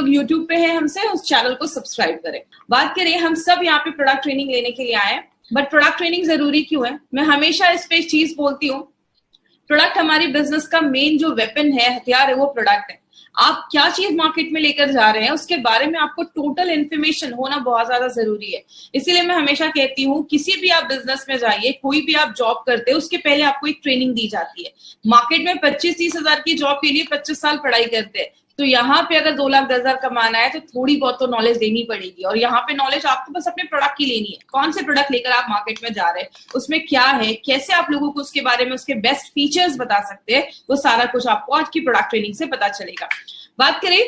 लोग यूट्यूब पे हैं हमसे, उस चैनल को सब्सक्राइब करें। बात करें, हम सब यहाँ पे प्रोडक्ट ट्रेनिंग लेने के लिए आए हैं, बट प्रोडक्ट ट्रेनिंग जरूरी क्यों है? मैं हमेशा इस पे चीज बोलती हूँ, प्रोडक्ट हमारी बिजनेस का मेन जो वेपन है, हथियार है, वो प्रोडक्ट है। आप क्या चीज मार्केट में लेकर जा रहे हैं उसके बारे में आपको टोटल इन्फॉर्मेशन होना बहुत ज्यादा जरूरी है। इसीलिए मैं हमेशा कहती हूँ, किसी भी आप बिजनेस में जाइए, कोई भी आप जॉब करते हैं, उसके पहले आपको एक ट्रेनिंग दी जाती है। मार्केट में 25-30 हजार की जॉब के लिए 25 साल पढ़ाई करते हैं, तो यहाँ पे अगर 2,10,000 कमाना है तो थोड़ी बहुत तो नॉलेज देनी पड़ेगी। और यहाँ पे नॉलेज आपको बस अपने प्रोडक्ट की लेनी है। कौन से प्रोडक्ट लेकर आप मार्केट में जा रहे हैं, उसमें क्या है, कैसे आप लोगों को उसके बारे में उसके बेस्ट फीचर्स बता सकते हैं, वो सारा कुछ आपको आज की प्रोडक्ट ट्रेनिंग से पता चलेगा। बात करें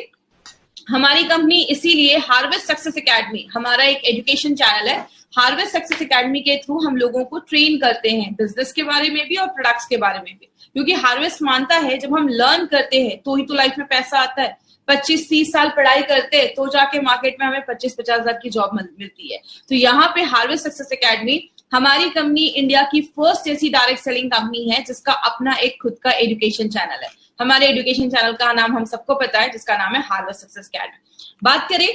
हमारी कंपनी, इसीलिए हार्वेस्ट सक्सेस एकेडमी हमारा एक एजुकेशन चैनल है। हार्वेस्ट सक्सेस एकेडमी के थ्रू हम लोगों को ट्रेन करते हैं बिजनेस के बारे में भी और प्रोडक्ट्स के बारे में भी, क्योंकि हार्वेस्ट मानता है जब हम लर्न करते हैं तो ही तो लाइफ में पैसा आता है। 25-30 साल पढ़ाई करते हैं तो जाके मार्केट में हमें 25-50 हजार की जॉब मिलती है। तो यहाँ पे हार्वेस्ट सक्सेस एकेडमी हमारी कंपनी इंडिया की फर्स्ट ऐसी डायरेक्ट सेलिंग कंपनी है जिसका अपना एक खुद का एजुकेशन चैनल है। हमारे एजुकेशन चैनल का नाम हम सबको पता है, जिसका नाम है हार्वेस्ट सक्सेस एकेडमी। बात करें,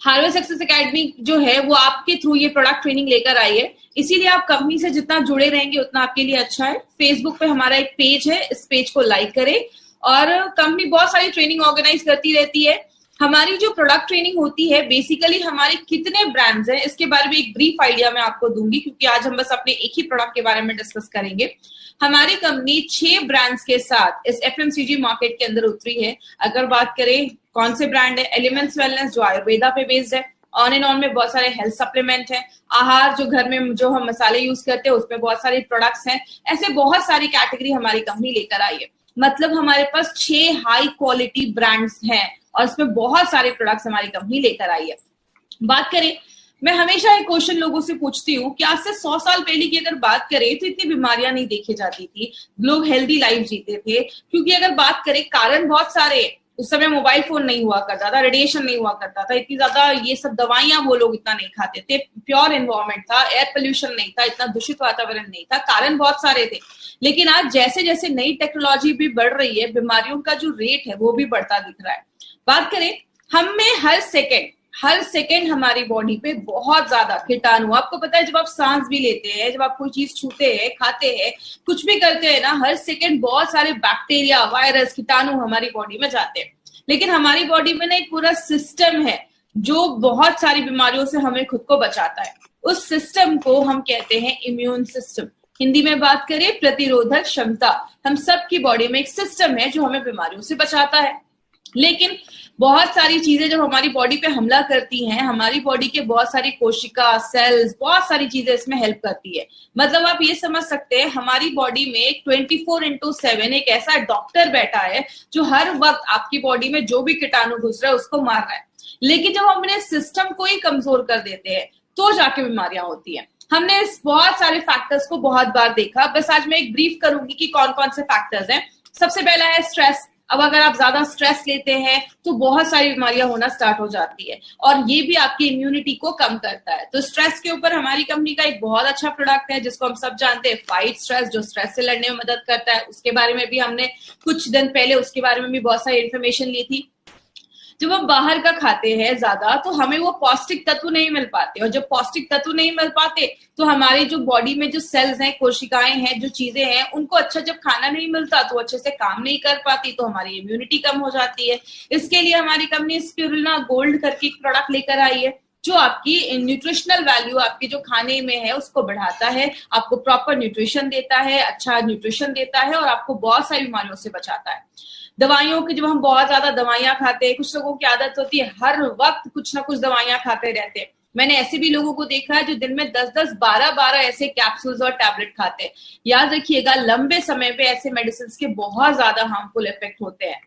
हार्वेस्ट सक्सेस एकेडमी जो है वो आपके थ्रू ये प्रोडक्ट ट्रेनिंग लेकर आई है, इसीलिए आप कंपनी से जितना जुड़े रहेंगे उतना आपके लिए अच्छा है। फेसबुक पे हमारा एक पेज है, इस पेज को लाइक करें। और कंपनी बहुत सारी ट्रेनिंग ऑर्गेनाइज करती रहती है। हमारी जो प्रोडक्ट ट्रेनिंग होती है, बेसिकली हमारे कितने ब्रांड्स हैं इसके बारे में एक ब्रीफ आइडिया मैं आपको दूंगी, क्योंकि आज हम बस अपने एक ही प्रोडक्ट के बारे में डिस्कस करेंगे। हमारी कंपनी 6 ब्रांड्स के साथ इस एफएमसीजी मार्केट के अंदर उतरी है। अगर बात करें कौन से ब्रांड है, एलिमेंट्स वेलनेस जो आयुर्वेदा पे बेस्ड है, ऑन एंड ऑन में बहुत सारे हेल्थ सप्लीमेंट है, आहार जो घर में जो हम मसाले यूज करते हैं उसमें बहुत सारे प्रोडक्ट्स हैं। ऐसे बहुत सारी कैटेगरी हमारी कंपनी लेकर आई है। मतलब हमारे पास 6 हाई क्वालिटी ब्रांड्स हैं और इसमें बहुत सारे प्रोडक्ट्स हमारी कंपनी लेकर आई है। बात करें, मैं हमेशा एक क्वेश्चन लोगों से पूछती हूँ कि आज से 100 साल पहले की अगर बात करें तो इतनी बीमारियां नहीं देखी जाती थी, लोग हेल्दी लाइफ जीते थे। क्योंकि अगर बात करें, कारण बहुत सारे, उस समय मोबाइल फोन नहीं हुआ करता था, रेडिएशन नहीं हुआ करता था, इतनी ज्यादा ये सब दवाइयां वो लोग इतना नहीं खाते थे, प्योर एनवायरमेंट था, एयर पोल्यूशन नहीं था, इतना दूषित वातावरण नहीं था, कारण बहुत सारे थे। लेकिन आज जैसे जैसे नई टेक्नोलॉजी भी बढ़ रही है, बीमारियों का जो रेट है वो भी बढ़ता दिख रहा है। बात करें, हमें हर सेकेंड हमारी बॉडी पे बहुत ज्यादा कीटाणु, आपको पता है जब आप सांस भी लेते हैं, जब आप कोई चीज छूते हैं, खाते हैं, कुछ भी करते हैं ना, हर सेकेंड बहुत सारे बैक्टीरिया, वायरस, कीटाणु हमारी बॉडी में जाते हैं। लेकिन हमारी बॉडी में ना एक पूरा सिस्टम है जो बहुत सारी बीमारियों से हमें खुद को बचाता है। उस सिस्टम को हम कहते हैं इम्यून सिस्टम। हिंदी में बात करें, प्रतिरोधक क्षमता। हम सब की बॉडी में एक सिस्टम है जो हमें बीमारियों से बचाता है। लेकिन बहुत सारी चीजें जब हमारी बॉडी पे हमला करती हैं, हमारी बॉडी के बहुत सारी कोशिका, सेल्स, बहुत सारी चीजें इसमें हेल्प करती है। मतलब आप ये समझ सकते हैं, हमारी बॉडी में 24/7 एक ऐसा डॉक्टर बैठा है जो हर वक्त आपकी बॉडी में जो भी कीटाणु घुस रहा है उसको मार रहा है। लेकिन जब हम अपने सिस्टम को ही कमजोर कर देते हैं तो जाके बीमारियां होती हैं। हमने इस बहुत सारे फैक्टर्स को बहुत बार देखा, बस आज मैं एक ब्रीफ करूंगी कि कौन कौन से फैक्टर्स हैं। सबसे पहला है स्ट्रेस। अब अगर आप ज्यादा स्ट्रेस लेते हैं तो बहुत सारी बीमारियां होना स्टार्ट हो जाती है और ये भी आपकी इम्यूनिटी को कम करता है। तो स्ट्रेस के ऊपर हमारी कंपनी का एक बहुत अच्छा प्रोडक्ट है जिसको हम सब जानते हैं, फाइट स्ट्रेस, जो स्ट्रेस से लड़ने में मदद करता है। उसके बारे में भी हमने कुछ दिन पहले उसके बारे में भी बहुत सारी इन्फॉर्मेशन ली थी। जब हम बाहर का खाते हैं ज्यादा तो हमें वो पौष्टिक तत्व नहीं मिल पाते, और जब पौष्टिक तत्व नहीं मिल पाते तो हमारे जो बॉडी में जो सेल्स हैं, कोशिकाएं हैं, जो चीजें हैं, उनको अच्छा जब खाना नहीं मिलता तो अच्छे से काम नहीं कर पाती, तो हमारी इम्यूनिटी कम हो जाती है। इसके लिए हमारी कंपनी स्पिरुलिना गोल्ड करके एक प्रोडक्ट लेकर आई है जो आपकी न्यूट्रिशनल वैल्यू, आपके जो खाने में है उसको बढ़ाता है, आपको प्रॉपर न्यूट्रिशन देता है, अच्छा न्यूट्रिशन देता है और आपको बहुत सारी बीमारियों से बचाता है। दवाइयों की, जब हम बहुत ज्यादा दवाइयां खाते हैं, कुछ लोगों की आदत होती है हर वक्त कुछ ना कुछ दवाइयां खाते रहते हैं। मैंने ऐसे भी लोगों को देखा है जो दिन में 10-10, 12-12 ऐसे कैप्सूल्स और टैबलेट खाते हैं। याद रखिएगा, लंबे समय पे ऐसे मेडिसिन के बहुत ज्यादा हार्मफुल इफेक्ट होते हैं।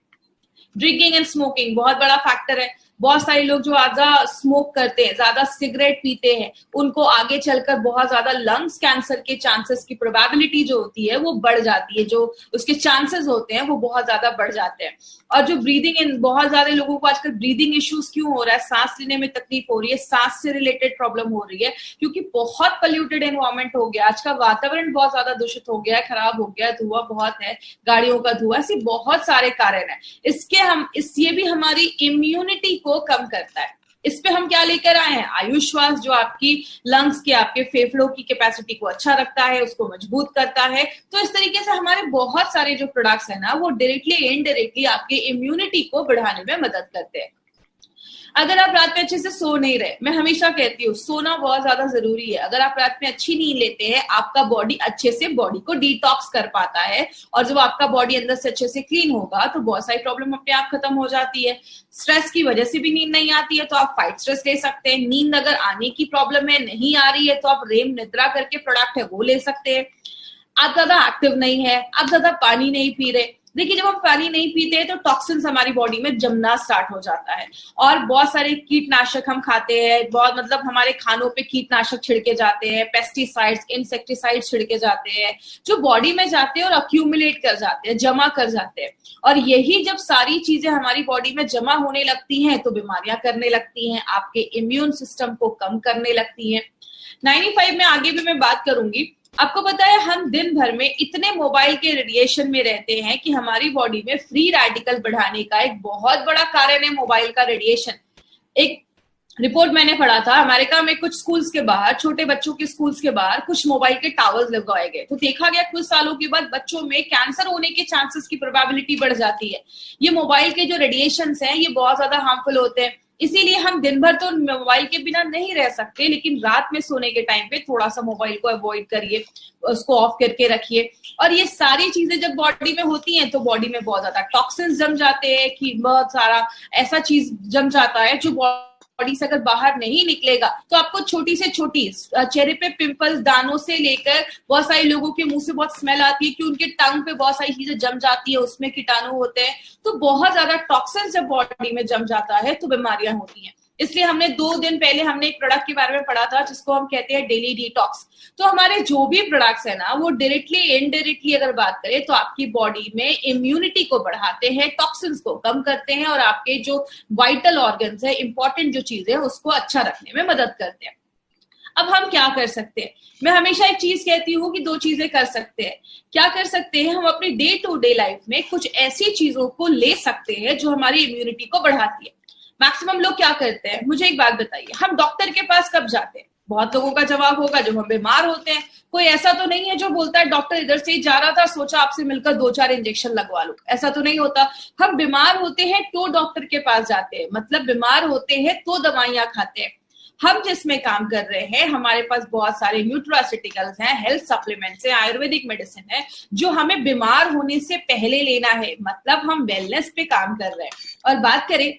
ड्रिंकिंग एंड स्मोकिंग बहुत बड़ा फैक्टर है। बहुत सारे लोग जो ज्यादा स्मोक करते हैं, ज्यादा सिगरेट पीते हैं, उनको आगे चलकर बहुत ज्यादा लंग्स कैंसर के चांसेस की प्रोबेबिलिटी जो होती है वो बढ़ जाती है, जो उसके चांसेस होते हैं वो बहुत ज्यादा बढ़ जाते हैं। और जो ब्रीदिंग इन, बहुत ज्यादा लोगों को आजकल ब्रीदिंग इश्यूज क्यों हो रहा है, सांस लेने में तकलीफ हो रही है, सांस से रिलेटेड प्रॉब्लम हो रही है, क्योंकि बहुत पोल्यूटेड एनवायरमेंट हो गया, आज का वातावरण बहुत ज्यादा दूषित हो गया है, खराब हो गया है, धुआं बहुत है, गाड़ियों का धुआं, ऐसे बहुत सारे कारण है। ये भी हमारी इम्यूनिटी को कम करता है। इस पे हम क्या लेकर आए हैं, आयुष श्वास, जो आपकी लंग्स के, आपके फेफड़ों की कैपेसिटी को अच्छा रखता है, उसको मजबूत करता है। तो इस तरीके से हमारे बहुत सारे जो प्रोडक्ट्स है ना, वो डायरेक्टली इनडायरेक्टली आपके इम्यूनिटी को बढ़ाने में मदद करते हैं। अगर आप रात में अच्छे से सो नहीं रहे, मैं हमेशा कहती हूँ सोना बहुत ज्यादा जरूरी है। अगर आप रात में अच्छी नींद लेते हैं, आपका बॉडी अच्छे से बॉडी को डिटॉक्स कर पाता है, और जब आपका बॉडी अंदर से अच्छे से क्लीन होगा तो बहुत सारी प्रॉब्लम अपने आप खत्म हो जाती है। स्ट्रेस की वजह से भी नींद नहीं आती है तो आप फाइट स्ट्रेस ले सकते हैं। नींद अगर आने की प्रॉब्लम है, नहीं आ रही है, तो आप रेम निद्रा करके प्रोडक्ट है वो ले सकते हैं। आप ज्यादा एक्टिव नहीं है, आप ज्यादा पानी नहीं पी रहे, देखिए जब हम पानी नहीं पीते हैं तो टॉक्सिन्स हमारी बॉडी में जमना स्टार्ट हो जाता है, और बहुत सारे कीटनाशक हम खाते हैं, बहुत मतलब हमारे खानों पे कीटनाशक छिड़के जाते हैं, पेस्टिसाइड्स, इंसेक्टिसाइड्स छिड़के जाते हैं, जो बॉडी में जाते हैं और अक्यूमुलेट कर जाते हैं, जमा कर जाते हैं। और यही जब सारी चीजें हमारी बॉडी में जमा होने लगती हैं तो बीमारियां करने लगती हैं, आपके इम्यून सिस्टम को कम करने लगती हैं। 95 में आगे भी मैं बात करूंगी। आपको पता है हम दिन भर में इतने मोबाइल के रेडिएशन में रहते हैं कि हमारी बॉडी में फ्री रेडिकल बढ़ाने का एक बहुत बड़ा कारण है मोबाइल का रेडिएशन। एक रिपोर्ट मैंने पढ़ा था, अमेरिका में कुछ स्कूल्स के बाहर, छोटे बच्चों के स्कूल्स के बाहर कुछ मोबाइल के टावर्स लगवाए गए, तो देखा गया कुछ सालों के बाद बच्चों में कैंसर होने के चांसेस की प्रोबेबिलिटी बढ़ जाती है। ये मोबाइल के जो रेडिएशंस हैं ये बहुत ज्यादा हार्मफुल होते हैं, इसीलिए हम दिन भर तो मोबाइल के बिना नहीं रह सकते, लेकिन रात में सोने के टाइम पे थोड़ा सा मोबाइल को अवॉइड करिए, उसको ऑफ करके रखिए। और ये सारी चीजें जब बॉडी में होती हैं तो बॉडी में बहुत ज्यादा टॉक्सिन्स जम जाते हैं, कि बहुत सारा ऐसा चीज जम जाता है जो बॉडी से अगर बाहर नहीं निकलेगा तो आपको छोटी से छोटी चेहरे पे पिंपल्स, दानों से लेकर बहुत सारे लोगों के मुंह से बहुत स्मेल आती है कि उनके टंग पे बहुत सारी चीजें जम जाती है, उसमें कीटाणु होते हैं। तो बहुत ज्यादा टॉक्सिन जब बॉडी में जम जाता है तो बीमारियां होती हैं। इसलिए हमने 2 दिन पहले हमने एक प्रोडक्ट के बारे में पढ़ा था जिसको हम कहते हैं डेली डिटॉक्स। तो हमारे जो भी प्रोडक्ट्स है ना, वो डायरेक्टली इनडायरेक्टली अगर बात करें तो आपकी बॉडी में इम्यूनिटी को बढ़ाते हैं, टॉक्सिन्स को कम करते हैं, और आपके जो वाइटल ऑर्गन्स है, इंपॉर्टेंट जो चीजें है, उसको अच्छा रखने में मदद करते हैं। अब हम क्या कर सकते हैं, मैं हमेशा एक चीज कहती हूँ कि 2 चीजें कर सकते हैं। क्या कर सकते हैं, हम अपनी डे टू डे लाइफ में कुछ ऐसी चीजों को ले सकते हैं जो हमारी इम्यूनिटी को बढ़ाती है। मैक्सिमम लोग क्या करते हैं, मुझे एक बात बताइए, हम डॉक्टर के पास कब जाते हैं? बहुत लोगों का जवाब होगा जब हम बीमार होते हैं। कोई ऐसा तो नहीं है जो बोलता है डॉक्टर इधर से ही जा रहा था, सोचा आपसे मिलकर 2-4 इंजेक्शन लगवा लो, ऐसा तो नहीं होता। हम बीमार होते हैं तो डॉक्टर के पास जाते हैं, मतलब बीमार होते हैं तो दवाइयां खाते हैं। हम जिसमें काम कर रहे हैं, हमारे पास बहुत सारे न्यूट्रास्यूटिकल्स हैं, हेल्थ सप्लीमेंट्स हैं, आयुर्वेदिक मेडिसिन है, जो हमें बीमार होने से पहले लेना है, मतलब हम वेलनेस पे काम कर रहे हैं। और बात करें,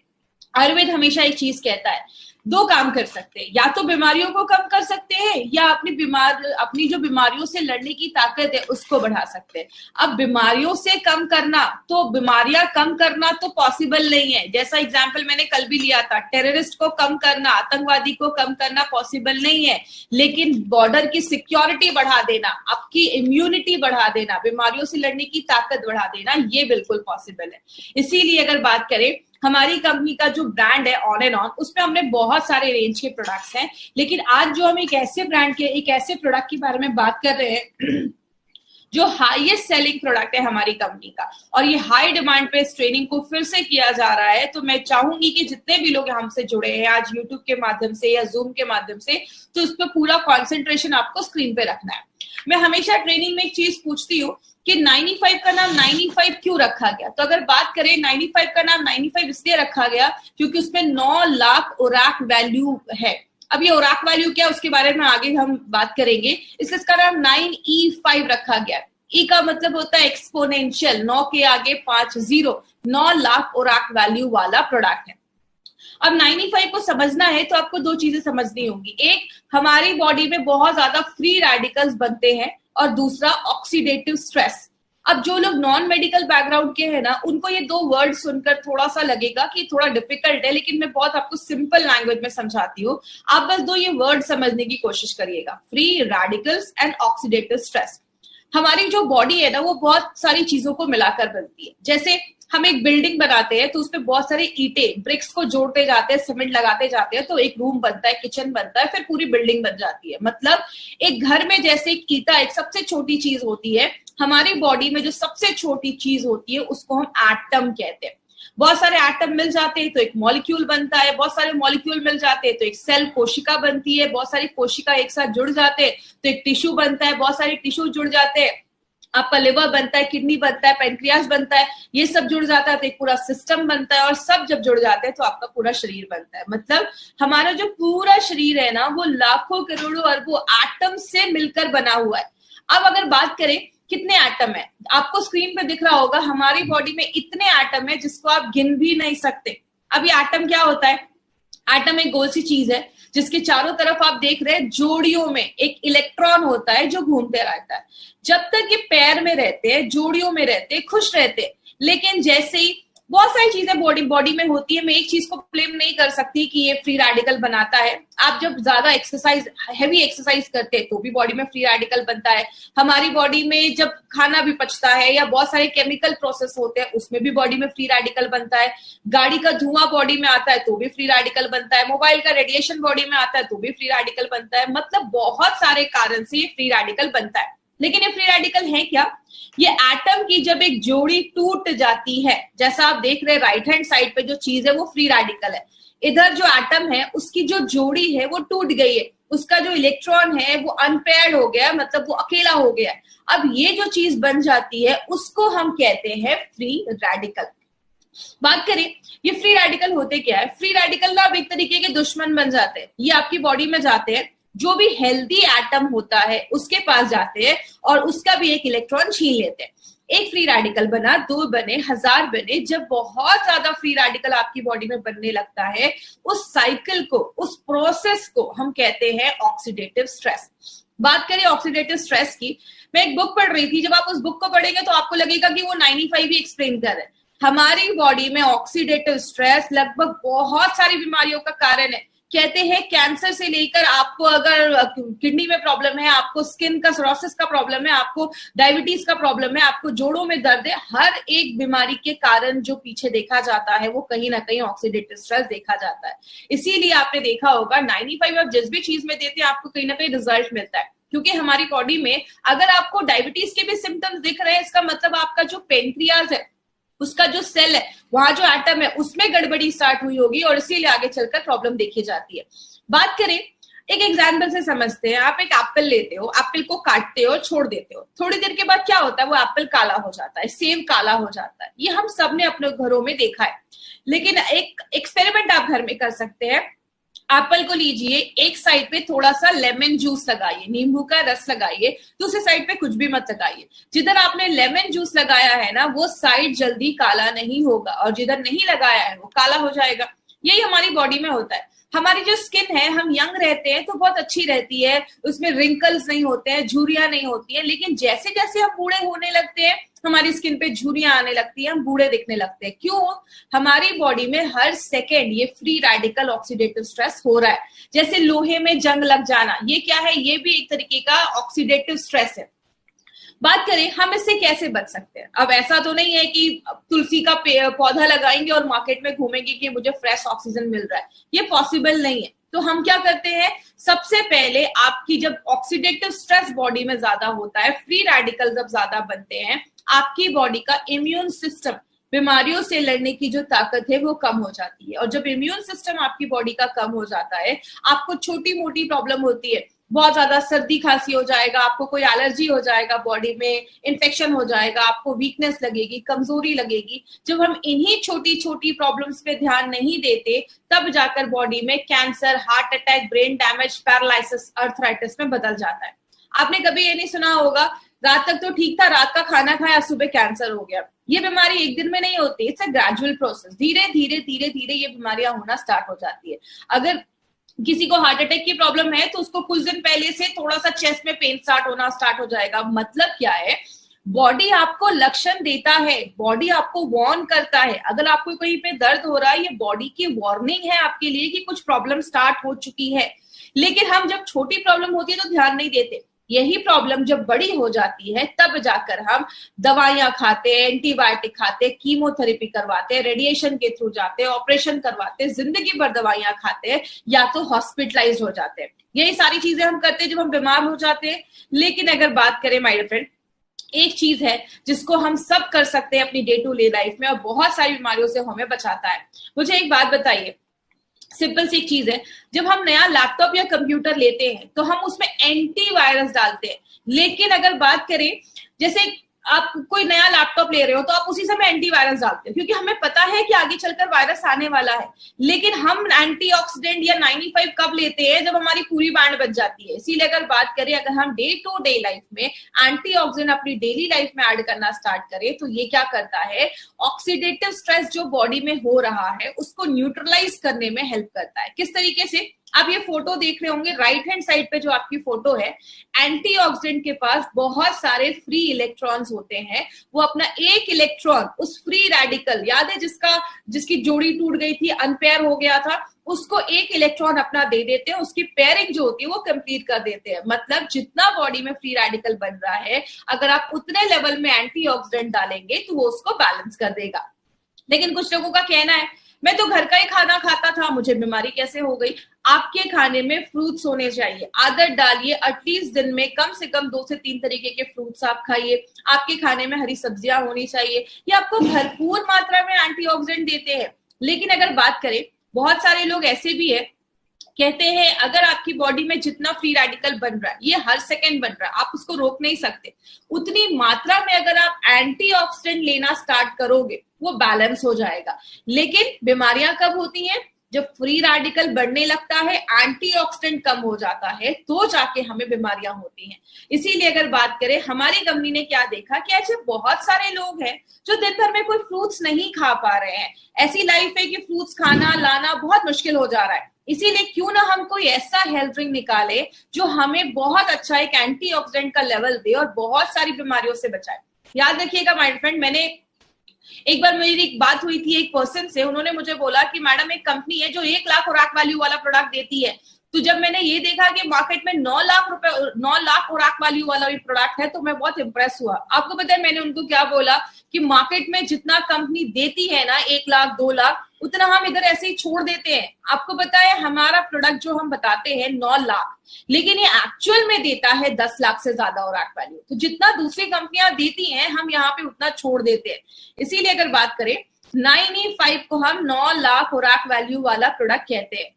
आयुर्वेद हमेशा एक चीज कहता है, 2 काम कर सकते हैं, या तो बीमारियों को कम कर सकते हैं या अपनी जो बीमारियों से लड़ने की ताकत है उसको बढ़ा सकते हैं। अब बीमारियों से कम करना, तो बीमारियां कम करना तो पॉसिबल नहीं है। जैसा एग्जांपल मैंने कल भी लिया था, टेररिस्ट को कम करना, आतंकवादी को कम करना पॉसिबल नहीं है, लेकिन बॉर्डर की सिक्योरिटी बढ़ा देना, आपकी इम्यूनिटी बढ़ा देना, बीमारियों से लड़ने की ताकत बढ़ा देना, ये बिल्कुल पॉसिबल है। इसीलिए अगर बात करें, हमारी कंपनी का जो ब्रांड है ऑन एंड ऑन, उसमें हमने बहुत सारे रेंज के प्रोडक्ट्स हैं, लेकिन आज जो हम एक ऐसे ब्रांड के, एक ऐसे प्रोडक्ट के बारे में बात कर रहे हैं जो हाईएस्ट सेलिंग प्रोडक्ट है हमारी कंपनी का, और ये हाई डिमांड पे इस ट्रेनिंग को फिर से किया जा रहा है। तो मैं चाहूंगी कि जितने भी लोग हमसे जुड़े हैं आज यूट्यूब के माध्यम से या जूम के माध्यम से, तो उस पर पूरा कॉन्सेंट्रेशन आपको स्क्रीन पे रखना है। मैं हमेशा ट्रेनिंग में एक चीज पूछती हूँ कि 95 का नाम 95 क्यों रखा गया? तो अगर बात करें, 95 का नाम 95 इसलिए रखा गया क्योंकि उसमें 9 लाख ओराक वैल्यू है। अब ये ओराक वैल्यू क्या है उसके बारे में आगे हम बात करेंगे, इसलिए इसका नाम 9E5 रखा गया। ई का मतलब होता है एक्सपोनेंशियल, 9 के आगे 5 0, 9 लाख ओराक वैल्यू वाला प्रोडक्ट है। अब 95 को समझना है तो आपको 2 चीजें समझनी होंगी, एक हमारी बॉडी में बहुत ज्यादा फ्री रेडिकल्स बनते हैं, और दूसरा ऑक्सीडेटिव स्ट्रेस। अब जो लोग नॉन मेडिकल बैकग्राउंड के हैं ना, उनको ये दो वर्ड सुनकर थोड़ा सा लगेगा कि थोड़ा डिफिकल्ट है, लेकिन मैं बहुत आपको सिंपल लैंग्वेज में समझाती हूँ। आप बस दो ये वर्ड समझने की कोशिश करिएगा, free radicals and oxidative stress. हमारी जो बॉडी है ना, वो बहुत सारी चीजों को मिलाकर बनती है। जैसे हम एक बिल्डिंग बनाते हैं तो उसमें बहुत सारे ईंटे ब्रिक्स को जोड़ते जाते हैं, सीमेंट लगाते जाते हैं, तो एक रूम बनता है, किचन बनता है, फिर पूरी बिल्डिंग बन जाती है। मतलब एक घर में जैसे एक ईंटा एक सबसे छोटी चीज होती है, हमारी बॉडी में जो सबसे छोटी चीज होती है उसको हम एटम कहते हैं। बहुत सारे एटम मिल जाते हैं तो एक मॉलिक्यूल बनता है, बहुत सारे मॉलिक्यूल मिल जाते हैं तो एक सेल कोशिका बनती है, बहुत सारी कोशिका एक साथ जुड़ जाते हैं तो एक टिश्यू बनता है, बहुत सारे टिश्यू जुड़ जाते हैं, आपका लिवर बनता है, किडनी बनता है, पेनक्रियास बनता है, ये सब जुड़ जाता है तो एक पूरा सिस्टम बनता है, और सब जब जुड़ जाते हैं तो आपका पूरा शरीर बनता है। मतलब हमारा जो पूरा शरीर है ना, वो लाखों करोड़ों अरबों एटम से मिलकर बना हुआ है। अब अगर बात करें कितने एटम है, आपको स्क्रीन पे दिख रहा होगा हमारी बॉडी में इतने एटम है जिसको आप गिन भी नहीं सकते। अब ये एटम क्या होता है? एटम एक गोल सी चीज है जिसके चारों तरफ आप देख रहे हैं जोड़ियों में एक इलेक्ट्रॉन होता है जो घूमते रहता है। जब तक ये पैर में रहते हैं, जोड़ियों में रहते हैं, खुश रहते हैं, लेकिन जैसे ही बहुत सारी चीजें बॉडी में होती है, मैं एक चीज को ब्लेम नहीं कर सकती कि ये फ्री रेडिकल बनाता है। आप जब ज्यादा एक्सरसाइज, हैवी एक्सरसाइज करते हैं तो भी बॉडी में फ्री रेडिकल बनता है। हमारी बॉडी में जब खाना भी पचता है या बहुत सारे केमिकल प्रोसेस होते हैं उसमें भी बॉडी में फ्री रेडिकल बनता है। गाड़ी का धुआं बॉडी में आता है तो भी फ्री रेडिकल बनता है। मोबाइल का रेडिएशन बॉडी में आता है तो भी फ्री रेडिकल बनता है। मतलब बहुत सारे कारण से ये फ्री रेडिकल बनता है। लेकिन ये फ्री रेडिकल है क्या? ये एटम की जब एक जोड़ी टूट जाती है, जैसा आप देख रहे हैं राइट हैंड साइड पे जो चीज है वो फ्री रेडिकल है। इधर जो एटम है उसकी जो जोड़ी है वो टूट गई है, उसका जो इलेक्ट्रॉन है वो अनपेयर्ड हो गया, मतलब वो अकेला हो गया। अब ये जो चीज बन जाती है उसको हम कहते हैं फ्री रेडिकल। बात करें ये फ्री रेडिकल होते क्या है? फ्री रेडिकल ना अब एक तरीके के दुश्मन बन जाते हैं। ये आपकी बॉडी में जाते हैं, जो भी हेल्दी एटम होता है उसके पास जाते हैं और उसका भी एक इलेक्ट्रॉन छीन लेते हैं। एक फ्री रेडिकल बना, दो बने, 1000 बने। जब बहुत ज्यादा फ्री रेडिकल आपकी बॉडी में बनने लगता है, उस साइकिल को, उस प्रोसेस को हम कहते हैं ऑक्सीडेटिव स्ट्रेस। बात करें ऑक्सीडेटिव स्ट्रेस की, मैं एक बुक पढ़ रही थी। जब आप उस बुक को पढ़ेंगे तो आपको लगेगा कि वो 95 ही एक्सप्लेन कर रहे हैं। हमारी बॉडी में ऑक्सीडेटिव स्ट्रेस लगभग बहुत सारी बीमारियों का कारण है। कहते हैं कैंसर से लेकर, आपको अगर किडनी में प्रॉब्लम है, आपको स्किन का सोरोसिस का प्रॉब्लम है, आपको डायबिटीज का प्रॉब्लम है, आपको जोड़ों में दर्द है, हर एक बीमारी के कारण जो पीछे देखा जाता है वो कहीं ना कहीं ऑक्सीडेटिव स्ट्रेस देखा जाता है। इसीलिए आपने देखा होगा 95 आप जिस भी चीज में देते हैं आपको कहीं ना कहीं रिजल्ट मिलता है। क्योंकि हमारी बॉडी में अगर आपको डायबिटीज के भी सिम्टम्स दिख रहे हैं, इसका मतलब आपका जो पेनक्रियाज है, उसका जो सेल है, वहां जो एटम है उसमें गड़बड़ी स्टार्ट हुई होगी और इसीलिए आगे चलकर प्रॉब्लम देखी जाती है। बात करें, एक एग्जाम्पल से समझते हैं। आप एक एप्पल लेते हो, एप्पल को काटते हो, छोड़ देते हो, थोड़ी देर के बाद क्या होता है? वो एप्पल काला हो जाता है, सेब काला हो जाता है। ये हम सब ने अपने घरों में देखा है। लेकिन एक एक्सपेरिमेंट आप घर में कर सकते हैं। एप्पल को लीजिए, एक साइड पे थोड़ा सा लेमन जूस लगाइए, नींबू का रस लगाइए, दूसरे साइड पे कुछ भी मत लगाइए। जिधर आपने लेमन जूस लगाया है ना, वो साइड जल्दी काला नहीं होगा, और जिधर नहीं लगाया है वो काला हो जाएगा। यही हमारी बॉडी में होता है। हमारी जो स्किन है, हम यंग रहते हैं तो बहुत अच्छी रहती है, उसमें रिंकल्स नहीं होते हैं, झुर्रियां नहीं होती हैं। लेकिन जैसे जैसे हम बूढ़े होने लगते हैं, हमारी स्किन पे झुर्रियां आने लगती है, हम बूढ़े दिखने लगते हैं। क्यों? हमारी बॉडी में हर सेकेंड ये फ्री रेडिकल ऑक्सीडेटिव स्ट्रेस हो रहा है। जैसे लोहे में जंग लग जाना, ये क्या है? ये भी एक तरीके का ऑक्सीडेटिव स्ट्रेस है। बात करें हम इससे कैसे बच सकते हैं। अब ऐसा तो नहीं है कि तुलसी का पौधा लगाएंगे और मार्केट में घूमेंगे कि मुझे फ्रेश ऑक्सीजन मिल रहा है, ये पॉसिबल नहीं है। तो हम क्या करते हैं? सबसे पहले आपकी जब ऑक्सीडेटिव स्ट्रेस बॉडी में ज्यादा होता है, फ्री रेडिकल जब ज्यादा बनते हैं, आपकी बॉडी का इम्यून सिस्टम, बीमारियों से लड़ने की जो ताकत है वो कम हो जाती है। और जब इम्यून सिस्टम आपकी बॉडी का कम हो जाता है, आपको छोटी मोटी प्रॉब्लम होती है, बहुत ज्यादा सर्दी खांसी हो जाएगा, आपको कोई एलर्जी हो जाएगा, बॉडी में इन्फेक्शन हो जाएगा, आपको वीकनेस लगेगी, कमजोरी लगेगी। जब हम इन्हीं छोटी छोटी प्रॉब्लम्स पे ध्यान नहीं देते, तब जाकर बॉडी में cancer, heart attack, brain damage, paralysis, arthritis में बदल जाता है। आपने कभी ये नहीं सुना होगा, रात तक तो ठीक था, रात का खाना खाया, सुबह कैंसर हो गया। ये बीमारी एक दिन में नहीं होती, इट्स अ ग्रेजुअल प्रोसेस। धीरे धीरे धीरे धीरे ये बीमारियां होना स्टार्ट हो जाती है। अगर किसी को हार्ट अटैक की प्रॉब्लम है तो उसको कुछ दिन पहले से थोड़ा सा चेस्ट में पेन स्टार्ट हो जाएगा। मतलब क्या है? बॉडी आपको लक्षण देता है, बॉडी आपको वार्न करता है। अगर आपको कहीं पे दर्द हो रहा है, ये बॉडी की वार्निंग है आपके लिए कि कुछ प्रॉब्लम स्टार्ट हो चुकी है। लेकिन हम जब छोटी प्रॉब्लम होती है तो ध्यान नहीं देते, यही प्रॉब्लम जब बड़ी हो जाती है तब जाकर हम दवाइयां खाते हैं, एंटीबायोटिक खाते हैं, कीमोथेरेपी करवाते हैं, रेडिएशन के थ्रू जाते हैं, ऑपरेशन करवाते हैं, जिंदगी भर दवाइयां खाते हैं, या तो हॉस्पिटलाइज हो जाते हैं। यही सारी चीजें हम करते हैं जब हम बीमार हो जाते हैं। लेकिन अगर बात करें माय डियर फ्रेंड, एक चीज है जिसको हम सब कर सकते हैं अपनी डे टू डे लाइफ में और बहुत सारी बीमारियों से हमें बचाता है। मुझे एक बात बताइए, सिंपल सी एक चीज है, जब हम नया लैपटॉप या कंप्यूटर लेते हैं तो हम उसमें एंटीवायरस डालते हैं। लेकिन अगर बात करें, जैसे आप कोई नया लैपटॉप ले रहे हो तो आप उसी समय एंटीवायरस डालते हो क्योंकि हमें पता है कि आगे चलकर वायरस आने वाला है। लेकिन हम एंटीऑक्सीडेंट या 95 कब लेते हैं? जब हमारी पूरी बैंड बच जाती है। इसीलिए अगर बात करें, अगर हम डे टू डे लाइफ में एंटीऑक्सीडेंट अपनी डेली लाइफ में ऐड करना स्टार्ट करें तो ये क्या करता है, ऑक्सीडेटिव स्ट्रेस जो बॉडी में हो रहा है उसको न्यूट्रलाइज करने में हेल्प करता है। किस तरीके से? आप ये फोटो देख रहे होंगे, राइट हैंड साइड पे जो आपकी फोटो है, एंटीऑक्सीडेंट के पास बहुत सारे फ्री इलेक्ट्रॉन्स होते हैं। वो अपना एक इलेक्ट्रॉन उस फ्री रेडिकल, याद है जिसकी जोड़ी टूट गई थी, अनपेयर हो गया था, उसको एक इलेक्ट्रॉन अपना दे देते हैं, उसकी पेयरिंग जो होती है वो कंप्लीट कर देते हैं। मतलब जितना बॉडी में फ्री रेडिकल बन रहा है, अगर आप उतने लेवल में एंटीऑक्सीडेंट डालेंगे तो वो उसको बैलेंस कर देगा। लेकिन कुछ लोगों का कहना है मैं तो घर का ही खाना खाता था, मुझे बीमारी कैसे हो गई? आपके खाने में फ्रूट्स होने चाहिए, आदत डालिए, एटलीस्ट दिन में कम से कम 2 से 3 तरीके के फ्रूट्स आप खाइए। आपके खाने में हरी सब्जियां होनी चाहिए, ये आपको भरपूर मात्रा में एंटीऑक्सीडेंट देते हैं। लेकिन अगर बात करें, बहुत सारे लोग ऐसे भी है, कहते हैं अगर आपकी बॉडी में जितना फ्री रेडिकल बन रहा है, ये हर सेकंड बन रहा है, आप उसको रोक नहीं सकते, उतनी मात्रा में अगर आप एंटीऑक्सीडेंट लेना स्टार्ट करोगे वो बैलेंस हो जाएगा। लेकिन बीमारियां कब होती हैं? जब फ्री रेडिकल बढ़ने लगता है, एंटीऑक्सीडेंट कम हो जाता है, तो जाके हमें बीमारियां होती हैं। इसीलिए अगर बात करें, हमारी कंपनी ने क्या देखा कि ऐसे बहुत सारे लोग हैं जो दिन भर में कोई फ्रूट्स नहीं खा पा रहे हैं। ऐसी लाइफ है कि फ्रूट्स खाना लाना बहुत मुश्किल हो जा रहा है। इसीलिए क्यों ना हम कोई ऐसा हेल्थ ड्रिंक निकाले जो हमें बहुत अच्छा एक एंटीऑक्सीडेंट का लेवल दे और बहुत सारी बीमारियों से बचाए। याद रखिएगा माय फ्रेंड, मैंने एक बार मेरी एक बात हुई थी एक पर्सन से, उन्होंने मुझे बोला कि मैडम एक कंपनी है जो 1 लाख खुराक वैल्यू वाला प्रोडक्ट देती है। तो जब मैंने ये देखा कि मार्केट में 9 लाख खुराक वैल्यू वाला भी प्रोडक्ट है तो मैं बहुत इंप्रेस हुआ। आपको पता है मैंने उनको क्या बोला कि मार्केट में जितना कंपनी देती है ना 1 लाख 2 लाख, उतना हम इधर ऐसे ही छोड़ देते हैं। आपको पता है हमारा प्रोडक्ट जो हम बताते हैं 9 लाख, लेकिन ये एक्चुअल में देता है 10 लाख से ज्यादा खुराक वैल्यू। तो जितना दूसरी कंपनियां देती हैं हम यहाँ पे उतना छोड़ देते हैं। इसीलिए अगर बात करें, 95 को हम 9 लाख खुराक वैल्यू वाला प्रोडक्ट कहते हैं।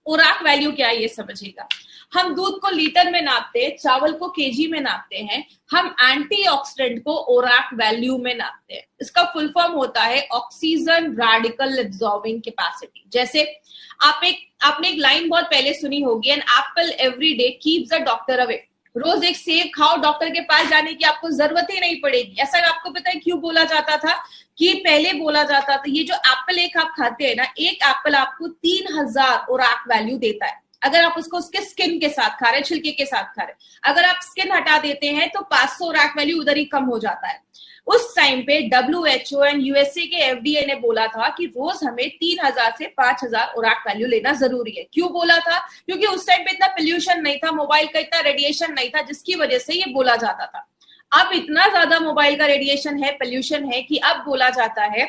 खुराक वैल्यू क्या है ये समझिएगा। हम दूध को लीटर में नापते हैं, चावल को केजी में नापते हैं, हम एंटीऑक्सीडेंट को ओराक वैल्यू में नापते हैं। इसका फुल फॉर्म होता है ऑक्सीजन रेडिकल एब्जॉर्बिंग कैपेसिटी। जैसे आपने एक लाइन बहुत पहले सुनी होगी, an apple every day keeps the doctor away. रोज एक सेब खाओ, डॉक्टर के पास जाने की आपको जरूरत ही नहीं पड़ेगी। ऐसा आपको पता है क्यों बोला जाता था? कि पहले बोला जाता था ये जो एप्पल एक आप खाते हैं ना, एक एप्पल आपको 3000 ओराक वैल्यू देता है। अगर आप उसको उसके स्किन के साथ खा रहे हैं, छिलके के साथ खा रहे हैं, अगर आप स्किन हटा देते हैं तो 500 ओराक वैल्यू उधर ही कम हो जाता है। उस टाइम पे WHO एंड यूएसए के FDA ने बोला था कि रोज हमें 3000 से 5000 ओराक वैल्यू लेना जरूरी है। क्यों बोला था? क्योंकि उस टाइम पे इतना पोल्यूशन नहीं था, मोबाइल का इतना रेडिएशन नहीं था, जिसकी वजह से ये बोला जाता था। अब इतना ज्यादा मोबाइल का रेडिएशन है, पोल्यूशन है, कि अब बोला जाता है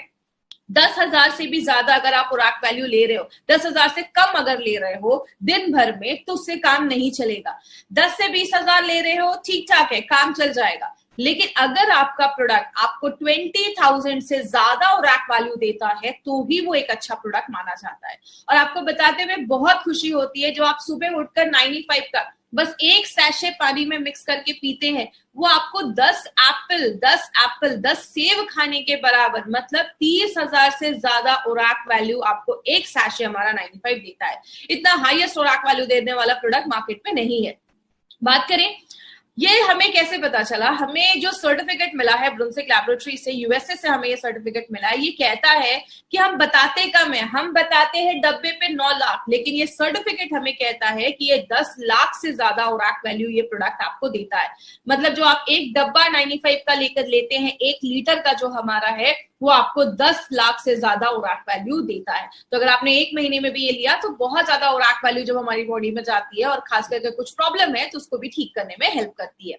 10,000 से भी ज्यादा अगर आप खुराक वैल्यू ले रहे हो, 10,000 से कम अगर ले रहे हो दिन भर में, तो उससे काम नहीं चलेगा। 10 से 20,000 ले रहे हो, ठीक ठाक है, काम चल जाएगा। लेकिन अगर आपका प्रोडक्ट आपको 20,000 से ज्यादा खुराक वैल्यू देता है तो ही वो एक अच्छा प्रोडक्ट माना जाता है। और आपको बताते हुए बहुत खुशी होती है, जो आप सुबह उठकर 95 का बस एक सैशे पानी में मिक्स करके पीते हैं, वो आपको 10 सेब खाने के बराबर, मतलब 30,000 से ज्यादा खुराक वैल्यू आपको एक सैशे हमारा 95 देता है। इतना हाईएस्ट खुराक वैल्यू देने वाला प्रोडक्ट मार्केट में नहीं है। बात करें, ये हमें कैसे पता चला? हमें जो सर्टिफिकेट मिला है ब्रुंसविक लैबोरेटरी से, यूएसए से हमें ये सर्टिफिकेट मिला है, ये कहता है कि हम बताते कम है, हम बताते हैं डब्बे पे 9 लाख, लेकिन ये सर्टिफिकेट हमें कहता है कि ये 10 लाख से ज्यादा ओरैक वैल्यू ये प्रोडक्ट आपको देता है। मतलब जो आप एक डब्बा 95 का लेकर लेते हैं, 1 लीटर का जो हमारा है, वो आपको 10 लाख से ज्यादा ओरैक वैल्यू देता है। तो अगर आपने 1 महीने में भी ये लिया तो बहुत ज्यादा ओरैक वैल्यू जब हमारी बॉडी में जाती है और खास करके कुछ प्रॉब्लम है तो उसको भी ठीक करने में हेल्प करती है।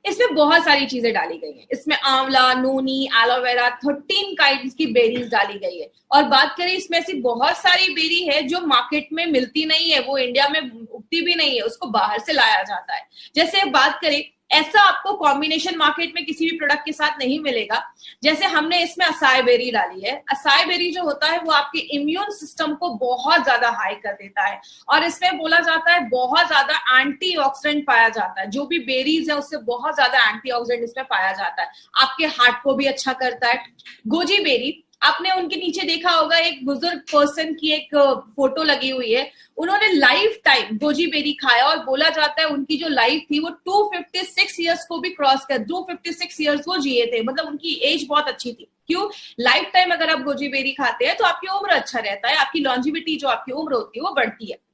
इसमें बहुत सारी चीजें डाली गई हैं। इसमें आंवला, नोनी, एलोवेरा, 13 काइंड्स की बेरीज डाली गई है। और बात करें, इसमें ऐसी बहुत सारी बेरी है जो मार्केट में मिलती नहीं है, वो इंडिया में उगती भी नहीं है, उसको बाहर से लाया जाता है। जैसे बात करें, ऐसा आपको कॉम्बिनेशन मार्केट में किसी भी प्रोडक्ट के साथ नहीं मिलेगा। जैसे हमने इसमें असाई बेरी डाली है। असाई बेरी जो होता है वो आपके इम्यून सिस्टम को बहुत ज्यादा हाई कर देता है, और इसमें बोला जाता है बहुत ज्यादा एंटीऑक्सीडेंट पाया जाता है। जो भी बेरीज है उससे बहुत ज्यादा एंटीऑक्सीडेंट इसमें पाया जाता है, आपके हार्ट को भी अच्छा करता है। गोजी बेरी, आपने उनके नीचे देखा होगा एक बुजुर्ग पर्सन की एक फोटो लगी हुई है, उन्होंने लाइफ टाइम गोजी बेरी खाया और बोला जाता है उनकी जो लाइफ थी वो 256 ईयर्स को भी क्रॉस कर 256 ईयर्स वो जिए थे। मतलब उनकी एज बहुत अच्छी थी। क्यों? लाइफ टाइम अगर आप गोजी बेरी खाते हैं तो आपकी उम्र अच्छा रहता है, आपकी लॉन्जिविटी जो आपकी उम्र होती है वो बढ़ती है।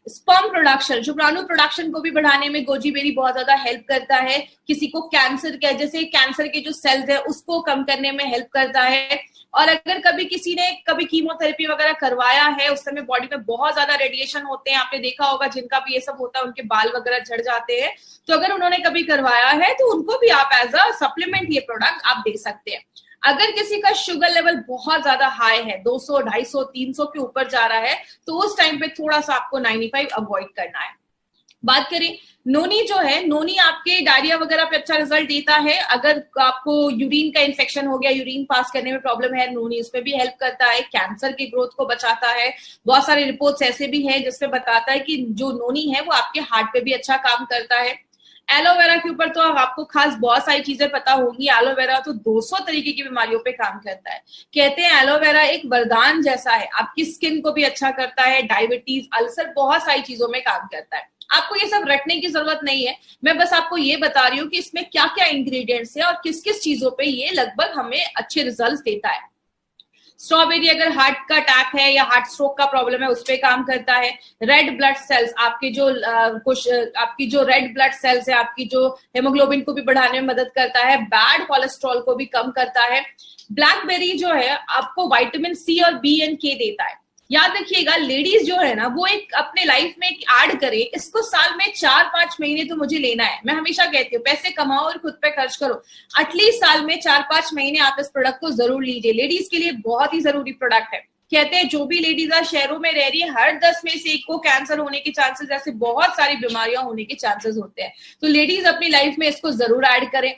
स्पर्म प्रोडक्शन, शुक्राणु प्रोडक्शन को भी बढ़ाने में गोजी बेरी बहुत ज्यादा हेल्प करता है। किसी को कैंसर के, जैसे कैंसर के जो सेल्स है उसको कम करने में हेल्प करता है। और अगर कभी किसी ने कभी कीमोथेरेपी वगैरह करवाया है, उस समय बॉडी में बहुत ज्यादा रेडिएशन होते हैं, आपने देखा होगा जिनका भी ये सब होता है उनके बाल वगैरह झड़ जाते हैं, तो अगर उन्होंने कभी करवाया है तो उनको भी आप एज अ सप्लीमेंट ये प्रोडक्ट आप दे सकते हैं। अगर किसी का शुगर लेवल बहुत ज्यादा हाई है, 200, 250, 300 के ऊपर जा रहा है, तो उस टाइम पे थोड़ा सा आपको 95 अवॉइड करना है। बात करें, नोनी जो है, नोनी आपके डायरिया वगैरह पे अच्छा रिजल्ट देता है। अगर आपको यूरिन का इन्फेक्शन हो गया, यूरिन पास करने में प्रॉब्लम है, नोनी उसमें भी हेल्प करता है। कैंसर की ग्रोथ को बचाता है। बहुत सारे रिपोर्ट्स ऐसे भी हैं जिसमें बताता है कि जो नोनी है वो आपके हार्ट पे भी अच्छा काम करता है। एलोवेरा के ऊपर तो आपको खास बहुत सारी चीजें पता होंगी। एलोवेरा तो 200 तरीके की बीमारियों पे काम करता है। कहते हैं एलोवेरा एक वरदान जैसा है, आपकी स्किन को भी अच्छा करता है, डायबिटीज, अल्सर, बहुत सारी चीजों में काम करता है। आपको ये सब रटने की जरूरत नहीं है, मैं बस आपको ये बता रही हूँ कि इसमें क्या क्या इंग्रेडिएंट्स है और किस किस चीजों पे ये लगभग हमें अच्छे रिजल्ट देता है। स्ट्रॉबेरी अगर हार्ट का अटैक है या हार्ट स्ट्रोक का प्रॉब्लम है उस पे काम करता है। रेड ब्लड सेल्स, आपके जो आपकी जो रेड ब्लड सेल्स है, आपकी जो हेमोग्लोबिन को भी बढ़ाने में मदद करता है। बैड कोलेस्ट्रॉल को भी कम करता है। ब्लैकबेरी जो है आपको विटामिन सी और बी एंड के देता है। याद रखिएगा, लेडीज जो है ना वो एक अपने लाइफ में एक ऐड करे, इसको साल में 4-5 महीने तो मुझे लेना है। मैं हमेशा कहती हूँ पैसे कमाओ और खुद पे खर्च करो, एटलीस्ट साल में 4-5 महीने आप इस प्रोडक्ट को जरूर लीजिए। लेडीज के लिए बहुत ही जरूरी प्रोडक्ट है। कहते हैं जो भी लेडीज आज शहरों में रह रही है, हर 10 में से 1 को कैंसर होने के चांसेस, ऐसे बहुत सारी बीमारियां होने के चांसेस होते हैं। तो लेडीज अपनी लाइफ में इसको जरूर ऐड करें।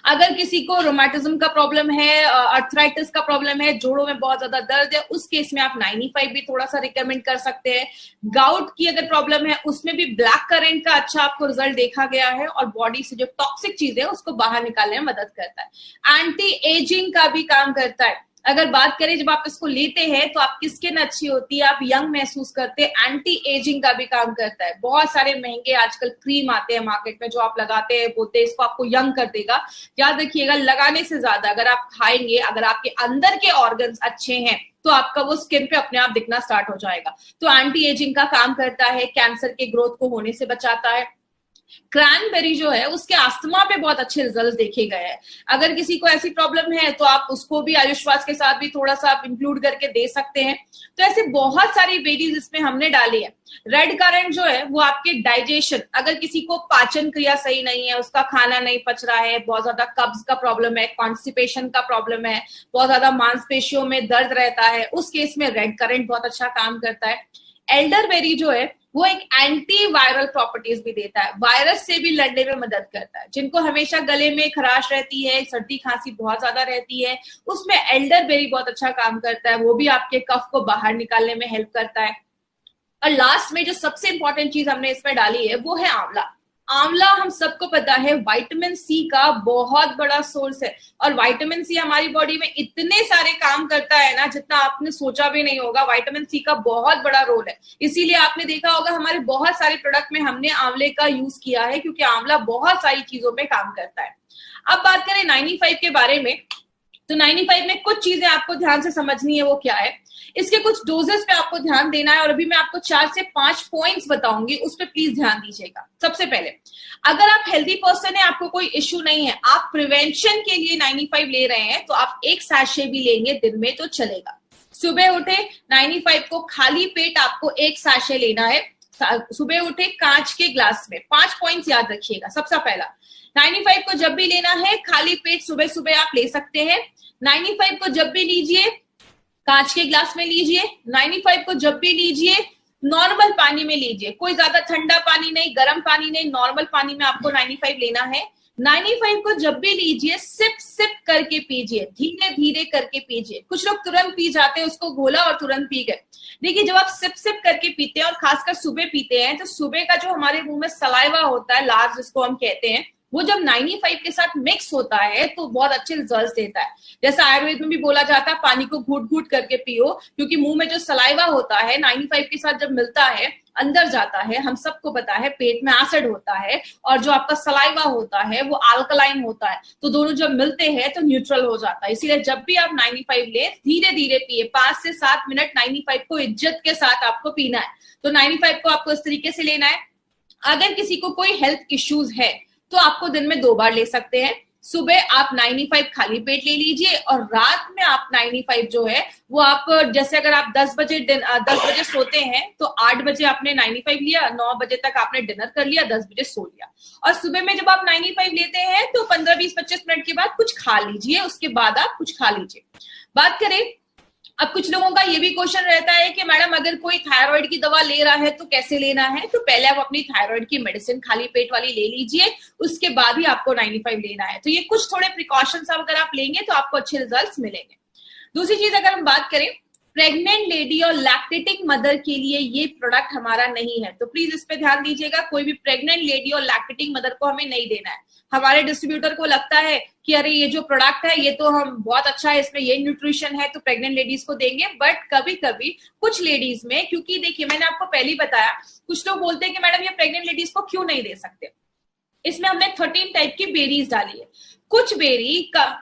अगर किसी को रोमेटिज्म का प्रॉब्लम है, अर्थराइटिस का प्रॉब्लम है, जोड़ों में बहुत ज्यादा दर्द है, उस केस में आप 95 भी थोड़ा सा रिकमेंड कर सकते हैं। गाउट की अगर प्रॉब्लम है उसमें भी ब्लैक करेंट का अच्छा आपको रिजल्ट देखा गया है और बॉडी से जो टॉक्सिक चीज है उसको बाहर निकालने में मदद करता है। एंटी एजिंग का भी काम करता है। अगर बात करें जब आप इसको लेते हैं तो आपकी स्किन अच्छी होती है, आप यंग महसूस करते हैं। एंटी एजिंग का भी काम करता है। बहुत सारे महंगे आजकल क्रीम आते हैं मार्केट में जो आप लगाते हैं, बोलते हैं इसको आपको यंग कर देगा। याद रखिएगा, लगाने से ज्यादा अगर आप खाएंगे, अगर आपके अंदर के ऑर्गन्स अच्छे हैं तो आपका वो स्किन पे अपने आप दिखना स्टार्ट हो जाएगा। तो एंटी एजिंग का काम करता है, कैंसर के ग्रोथ को होने से बचाता है। क्रैनबेरी जो है उसके अस्थमा पे बहुत अच्छे रिजल्ट्स देखे गए हैं। अगर किसी को ऐसी प्रॉब्लम है तो आप उसको भी आयुष्वास के साथ भी थोड़ा सा आप इंक्लूड करके दे सकते हैं। तो ऐसे बहुत सारी बेरीज इसमें हमने डाली है। रेड करंट जो है वो आपके डाइजेशन, अगर किसी को पाचन क्रिया सही नहीं है, उसका खाना नहीं पच रहा है, बहुत ज्यादा कब्ज का प्रॉब्लम है, कॉन्स्टिपेशन का प्रॉब्लम है, बहुत ज्यादा मांसपेशियों में दर्द रहता है, उस केस में रेड करंट बहुत अच्छा काम करता है। एल्डरबेरी जो है वो एक एंटी वायरल प्रॉपर्टीज भी देता है, वायरस से भी लड़ने में मदद करता है। जिनको हमेशा गले में खराश रहती है, सर्दी खांसी बहुत ज्यादा रहती है, उसमें एल्डरबेरी बहुत अच्छा काम करता है, वो भी आपके कफ को बाहर निकालने में हेल्प करता है। और लास्ट में जो सबसे इंपॉर्टेंट चीज हमने इसमें डाली है वो है आंवला। आंवला हम सबको पता है विटामिन सी का बहुत बड़ा सोर्स है, और विटामिन सी हमारी बॉडी में इतने सारे काम करता है ना जितना आपने सोचा भी नहीं होगा। विटामिन सी का बहुत बड़ा रोल है, इसीलिए आपने देखा होगा हमारे बहुत सारे प्रोडक्ट में हमने आंवले का यूज किया है, क्योंकि आंवला बहुत सारी चीजों में काम करता है। अब बात करें 95 के बारे में, तो 95 में कुछ चीजें आपको ध्यान से समझनी है। वो क्या है, इसके कुछ डोजेस पे आपको ध्यान देना है, और अभी मैं आपको 4 से 5 पॉइंट्स बताऊंगी, उस पर प्लीज ध्यान दीजिएगा। सबसे पहले, अगर आप हेल्दी पर्सन है, आपको कोई इश्यू नहीं है, आप प्रिवेंशन के लिए 95 ले रहे हैं, तो आप एक सैशे भी लेंगे दिन में तो चलेगा। सुबह उठे 95 को खाली पेट आपको एक सैशे लेना है। सुबह उठे कांच के ग्लास में। 5 पॉइंट्स याद रखिएगा। सबसे पहला, 95 को जब भी लेना है खाली पेट सुबह सुबह आप ले सकते हैं। 95 को जब भी लीजिए कांच के ग्लास में लीजिए। 95 को जब भी लीजिए नॉर्मल पानी में लीजिए, कोई ज्यादा ठंडा पानी नहीं, गर्म पानी नहीं, नॉर्मल पानी में आपको 95 लेना है। 95 को जब भी लीजिए सिप सिप करके पीजिए, धीरे धीरे करके पीजिए। कुछ लोग तुरंत पी जाते हैं, उसको घोला और तुरंत पी गए। देखिए, जब आप सिप सिप करके पीते हैं और खासकर सुबह पीते हैं, तो सुबह का जो हमारे मुंह में सलाइवा होता है, लार जिसको हम कहते हैं, वो जब 95 के साथ मिक्स होता है तो बहुत अच्छे रिजल्ट्स देता है। जैसा आयुर्वेद में भी बोला जाता है पानी को घूट घूट करके पियो, क्योंकि मुंह में जो सलाइवा होता है 95 के साथ जब मिलता है अंदर जाता है। हम सबको पता है पेट में एसिड होता है, और जो आपका सलाइवा होता है वो अल्कलाइन होता है, तो दोनों जब मिलते हैं तो न्यूट्रल हो जाता है। इसीलिए जब भी आप 95 ले, धीरे धीरे पिए। 5 से 7 मिनट 95 को इज्जत के साथ आपको पीना है। तो 95 को आपको इस तरीके से लेना है। अगर किसी को कोई हेल्थ इश्यूज है तो आपको दिन में 2 बार ले सकते हैं। सुबह आप 95 खाली पेट ले लीजिए, और रात में आप 95 जो है वो आप, जैसे अगर आप 10 बजे सोते हैं तो 8 बजे आपने 95 लिया, 9 बजे तक आपने डिनर कर लिया, 10 बजे सो लिया। और सुबह में जब आप 95 लेते हैं तो 15, 20, 25 मिनट के बाद कुछ खा लीजिए, उसके बाद आप कुछ खा लीजिए। बात करें, अब कुछ लोगों का ये भी क्वेश्चन रहता है कि मैडम अगर कोई थायराइड की दवा ले रहा है तो कैसे लेना है। तो पहले आप अपनी थायराइड की मेडिसिन खाली पेट वाली ले लीजिए, उसके बाद ही आपको 95 लेना है। तो ये कुछ थोड़े प्रिकॉशंस अगर आप लेंगे तो आपको अच्छे रिजल्ट्स मिलेंगे। दूसरी चीज, अगर हम बात करें, प्रेग्नेंट लेडी और लैक्टेटिंग मदर के लिए ये प्रोडक्ट हमारा नहीं है, तो प्लीज इस पे ध्यान दीजिएगा। कोई भी प्रेग्नेंट लेडी और लैक्टेटिंग मदर को हमें नहीं देना है। हमारे डिस्ट्रीब्यूटर को लगता है कि अरे ये जो प्रोडक्ट है ये तो हम बहुत अच्छा है, इसमें ये न्यूट्रिशन है, तो प्रेग्नेंट लेडीज को देंगे। बट कभी कभी कुछ लेडीज में, क्योंकि देखिए मैंने आपको पहले ही बताया, कुछ लोग बोलते हैं कि मैडम ये प्रेग्नेंट लेडीज को क्यों नहीं दे सकते। इसमें हमने 13 टाइप की बेरीज डाली है। कुछ बेरी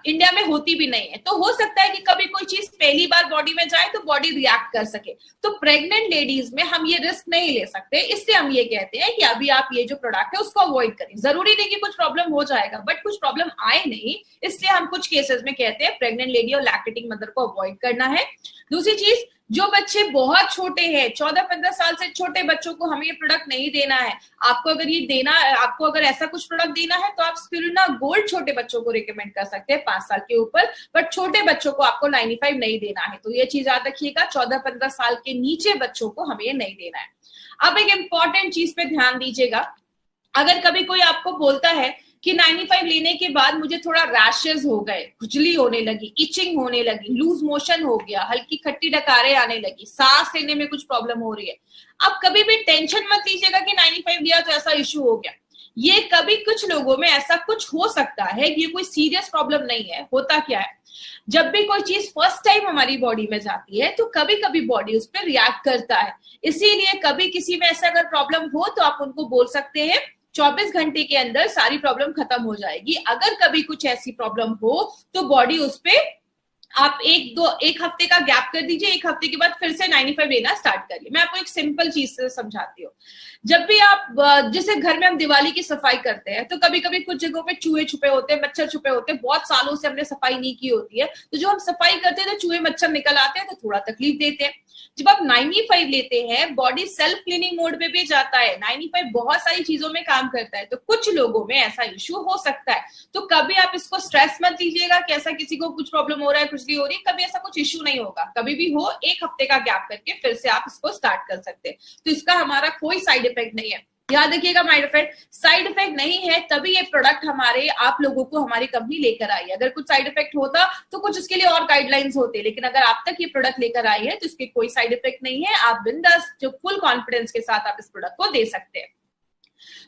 इंडिया में होती भी नहीं है, तो हो सकता है कि कभी कोई चीज पहली बार बॉडी में जाए तो बॉडी रिएक्ट कर सके। तो प्रेग्नेंट लेडीज में हम ये रिस्क नहीं ले सकते, इसलिए हम ये कहते हैं कि अभी आप ये जो प्रोडक्ट है उसको अवॉइड करें। जरूरी नहीं कि कुछ प्रॉब्लम हो जाएगा, बट कुछ प्रॉब्लम आए नहीं, इसलिए हम कुछ केसेस में कहते हैं प्रेग्नेंट लेडी और लैक्टेटिंग मदर को अवॉइड करना है। दूसरी चीज, जो बच्चे बहुत छोटे हैं, 14-15 साल से छोटे बच्चों को हमें ये प्रोडक्ट नहीं देना है। आपको अगर ये देना, आपको अगर ऐसा कुछ प्रोडक्ट देना है तो आप स्पिरुलिना गोल्ड छोटे बच्चों को रिकमेंड कर सकते हैं 5 साल के ऊपर, बट छोटे बच्चों को आपको 95 नहीं देना है। तो ये चीज याद रखिएगा, 14-15 साल के नीचे बच्चों को हमें ये नहीं देना है। अब एक इंपॉर्टेंट चीज पे ध्यान दीजिएगा। अगर कभी कोई आपको बोलता है कि 95 लेने के बाद मुझे थोड़ा रैशेस हो गए, खुजली होने लगी, इचिंग होने लगी, लूज मोशन हो गया, हल्की खट्टी डकारें आने लगी, सांस लेने में कुछ प्रॉब्लम हो रही है, आप कभी भी टेंशन मत लीजिएगा कि 95 लिया तो ऐसा इश्यू हो गया। ये कभी कुछ लोगों में ऐसा कुछ हो सकता है, ये कोई सीरियस प्रॉब्लम नहीं है। होता क्या है, जब भी कोई चीज फर्स्ट टाइम हमारी बॉडी में जाती है तो कभी कभी बॉडी उस पर रिएक्ट करता है। इसीलिए कभी किसी में ऐसा अगर प्रॉब्लम हो तो आप उनको बोल सकते हैं 24 घंटे के अंदर सारी प्रॉब्लम खत्म हो जाएगी। अगर कभी कुछ ऐसी प्रॉब्लम हो तो बॉडी उस पे आप एक हफ्ते का गैप कर दीजिए, 1 हफ्ते के बाद फिर से 95 लेना स्टार्ट करिए। मैं आपको एक सिंपल चीज से समझाती हूँ। जब भी आप, जैसे घर में हम दिवाली की सफाई करते हैं तो कभी कभी कुछ जगहों पे चूहे छुपे होते हैं, मच्छर छुपे होते हैं, बहुत सालों से हमने सफाई नहीं की होती है, तो जो हम सफाई करते हैं तो चूहे मच्छर निकल आते हैं तो थोड़ा तकलीफ देते हैं। जब आप 95 लेते हैं, बॉडी सेल्फ क्लीनिंग मोड में भी जाता है। 95 बहुत सारी चीजों में काम करता है, तो कुछ लोगों में ऐसा इश्यू हो सकता है। तो कभी आप इसको स्ट्रेस मत लीजिएगा कि ऐसा किसी को कुछ प्रॉब्लम हो रहा है, खुजली हो रही है, कभी ऐसा कुछ इश्यू नहीं होगा। कभी भी हो, 1 हफ्ते का गैप करके फिर से आप इसको स्टार्ट कर सकते हैं। तो इसका हमारा कोई साइड इफेक्ट नहीं है। याद रखिएगा, साइड इफेक्ट नहीं है, तभी ये प्रोडक्ट हमारे आप लोगों को हमारी कंपनी लेकर आई है। अगर कुछ साइड इफेक्ट होता तो कुछ उसके लिए और गाइडलाइंस होते, लेकिन अगर आप तक ये प्रोडक्ट लेकर आई है तो इसके कोई साइड इफेक्ट नहीं है। आप बिंदास, जो फुल कॉन्फिडेंस के साथ आप इस प्रोडक्ट को दे सकते हैं।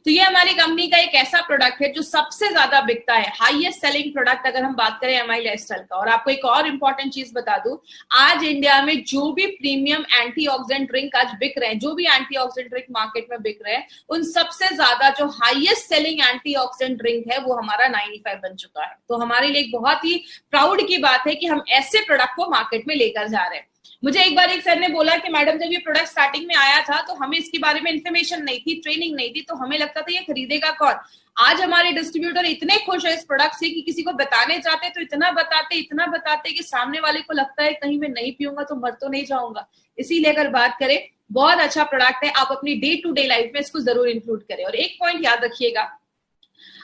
तो ये हमारी कंपनी का एक ऐसा प्रोडक्ट है जो सबसे ज्यादा बिकता है, हाईएस्ट सेलिंग प्रोडक्ट अगर हम बात करें एमआई लाइफस्टाइल का। और आपको एक और इंपॉर्टेंट चीज बता दूं, आज इंडिया में जो भी प्रीमियम एंटीऑक्सीडेंट ड्रिंक आज बिक रहे हैं, जो भी एंटीऑक्सीडेंट ड्रिंक मार्केट में बिक रहे हैं, उन सबसे ज्यादा जो हाईएस्ट सेलिंग एंटीऑक्सीडेंट ड्रिंक है वो हमारा 95 बन चुका है। तो हमारे लिए एक बहुत ही प्राउड की बात है कि हम ऐसे प्रोडक्ट को मार्केट में लेकर जा रहे हैं। मुझे एक बार एक सर ने बोला कि मैडम जब ये प्रोडक्ट स्टार्टिंग में आया था तो हमें इसके बारे में इन्फॉर्मेशन नहीं थी, ट्रेनिंग नहीं थी, तो हमें लगता था ये खरीदेगा कौन। आज हमारे डिस्ट्रीब्यूटर इतने खुश है इस प्रोडक्ट से कि किसी को बताने जाते तो इतना बताते कि सामने वाले को लगता है कहीं मैं नहीं पीऊंगा तो मर तो नहीं जाऊंगा। इसीलिए अगर बात करें, बहुत अच्छा प्रोडक्ट है, आप अपनी डे टू डे लाइफ में इसको जरूर इंक्लूड करें। और एक पॉइंट याद रखिएगा,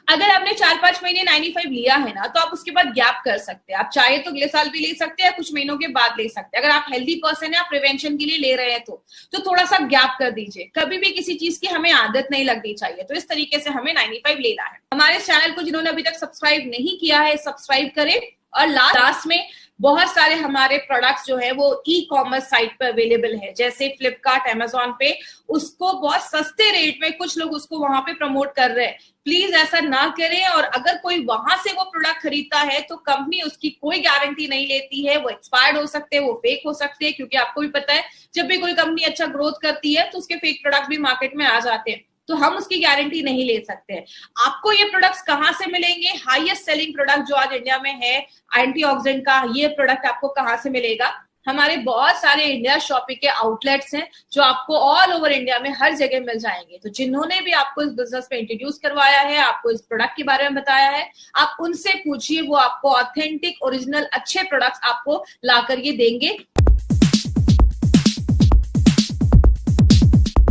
अगर आपने 4-5 महीने 95 लिया है ना, तो आप उसके बाद गैप कर सकते हैं। आप चाहे तो अगले साल भी ले सकते हैं या कुछ महीनों के बाद ले सकते हैं। अगर आप हेल्दी पर्सन है, आप प्रिवेंशन के लिए ले रहे हैं तो थोड़ा सा गैप कर दीजिए। कभी भी किसी चीज की हमें आदत नहीं लगनी चाहिए। तो इस तरीके से हमें 95 लेना है। हमारे चैनल को जिन्होंने अभी तक सब्सक्राइब नहीं किया है, सब्सक्राइब करें। और लास्ट में बहुत सारे हमारे प्रोडक्ट्स जो है वो ई कॉमर्स साइट पे अवेलेबल है, जैसे फ्लिपकार्ट, अमेजोन पे, उसको बहुत सस्ते रेट में कुछ लोग उसको वहां पे प्रमोट कर रहे हैं। प्लीज ऐसा ना करें। और अगर कोई वहां से वो प्रोडक्ट खरीदता है तो कंपनी उसकी कोई गारंटी नहीं लेती है। वो एक्सपायर्ड हो सकते हैं, वो फेक हो सकते हैं, क्योंकि आपको भी पता है जब भी कोई कंपनी अच्छा ग्रोथ करती है तो उसके फेक प्रोडक्ट भी मार्केट में आ जाते हैं। तो हम उसकी गारंटी नहीं ले सकते हैं। आपको ये प्रोडक्ट्स कहां से मिलेंगे? हाईएस्ट सेलिंग प्रोडक्ट जो आज इंडिया में है एंटीऑक्सीडेंट का, ये प्रोडक्ट आपको कहां से मिलेगा? हमारे बहुत सारे इंडिया शॉपिंग के आउटलेट्स हैं जो आपको ऑल ओवर इंडिया में हर जगह मिल जाएंगे। तो जिन्होंने भी आपको इस बिजनेस में इंट्रोड्यूस करवाया है, आपको इस प्रोडक्ट के बारे में बताया है, आप उनसे पूछिए, वो आपको ऑथेंटिक ओरिजिनल अच्छे प्रोडक्ट्स आपको ला कर ये देंगे।